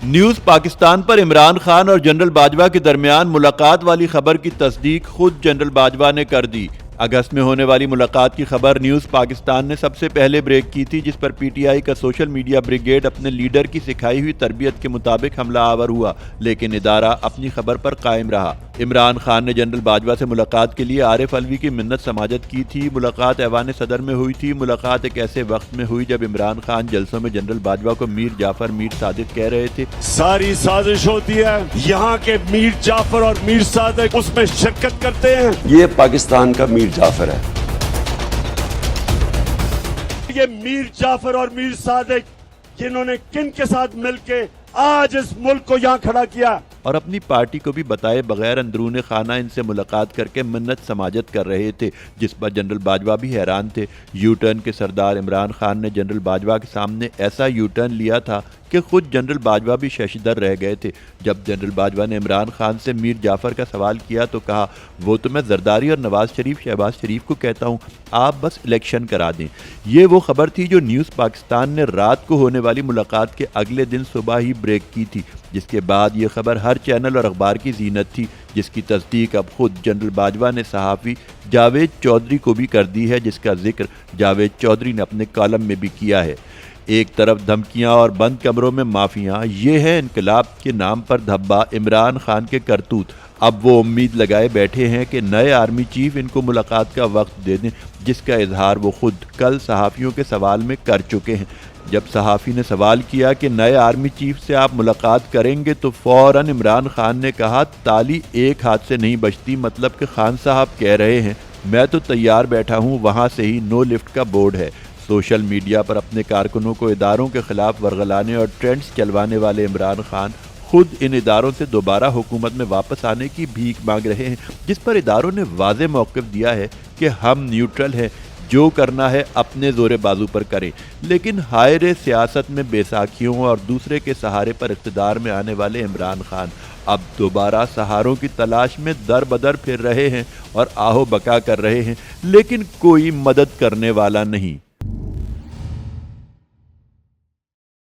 News Pakistan پر عمران خان اور general Bajwa کے درمیان ملاقات والی خبر کی تصدیق خود جنرل باجوہ نے کر دی۔ اگست میں ہونے والی ملاقات کی خبر نیوز پاکستان نے سب سے پہلے بریک کی تھی، جس پر پی ٹی آئی کا سوشل میڈیا بریگیڈ اپنے لیڈر کی سکھائی ہوئی تربیت کے مطابق حملہ آور ہوا، لیکن ادارہ اپنی خبر پر قائم رہا۔ عمران خان نے جنرل باجوہ سے ملاقات کے لیے عارف علوی کی منت سماجت کی تھی۔ ملاقات ایوان صدر میں ہوئی تھی۔ ملاقات ایک ایسے وقت میں ہوئی جب عمران خان جلسوں میں جنرل باجوہ کو میر جعفر میر صادق کہہ رہے تھے۔ ساری سازش ہوتی ہے، یہاں کے میر جعفر اور میر صادق اس میں شرکت کرتے ہیں۔ یہ پاکستان کا میر جعفر ہے۔ یہ میر جعفر اور میر صادق جنہوں نے کن کے ساتھ مل کے آج اس ملک کو یہاں کھڑا کیا، اور اپنی پارٹی کو بھی بتائے بغیر اندرون خانہ ان سے ملاقات کر کے منت سماجت کر رہے تھے، جس پر جنرل باجوہ بھی حیران تھے۔ یو ٹرن کے سردار عمران خان نے جنرل باجوہ کے سامنے ایسا یو ٹرن لیا تھا کہ خود جنرل باجوہ بھی ششدر رہ گئے تھے۔ جب جنرل باجوہ نے عمران خان سے میر جعفر کا سوال کیا تو کہا، وہ تو میں زرداری اور نواز شریف شہباز شریف کو کہتا ہوں، آپ بس الیکشن کرا دیں۔ یہ وہ خبر تھی جو نیوز پاکستان نے رات کو ہونے والی ملاقات کے اگلے دن صبح ہی بریک کی تھی، جس کے بعد یہ خبر ہر چینل اور اخبار کی زینت تھی، جس کی تصدیق اب خود جنرل باجوہ نے صحافی جاوید چودھری کو بھی کر دی ہے، جس کا ذکر جاوید چودھری نے اپنے کالم میں بھی کیا ہے۔ ایک طرف دھمکیاں اور بند کمروں میں معافیاں، یہ ہے انقلاب کے نام پر دھبا عمران خان کے کرتوت۔ اب وہ امید لگائے بیٹھے ہیں کہ نئے آرمی چیف ان کو ملاقات کا وقت دے دیں، جس کا اظہار وہ خود کل صحافیوں کے سوال میں کر چکے ہیں۔ جب صحافی نے سوال کیا کہ نئے آرمی چیف سے آپ ملاقات کریں گے تو فوراً عمران خان نے کہا، تالی ایک ہاتھ سے نہیں بجتی، مطلب کہ خان صاحب کہہ رہے ہیں میں تو تیار بیٹھا ہوں، وہاں سے ہی نو لفٹ کا بورڈ ہے۔ سوشل میڈیا پر اپنے کارکنوں کو اداروں کے خلاف ورغلانے اور ٹرینڈز چلوانے والے عمران خان خود ان اداروں سے دوبارہ حکومت میں واپس آنے کی بھیک مانگ رہے ہیں، جس پر اداروں نے واضح موقف دیا ہے کہ ہم نیوٹرل ہیں، جو کرنا ہے اپنے زور بازو پر کریں۔ لیکن ہائر سیاست میں بیساکھیوں اور دوسرے کے سہارے پر اقتدار میں آنے والے عمران خان اب دوبارہ سہاروں کی تلاش میں در بدر پھر رہے ہیں اور آہو بکا کر رہے ہیں، لیکن کوئی مدد کرنے والا نہیں۔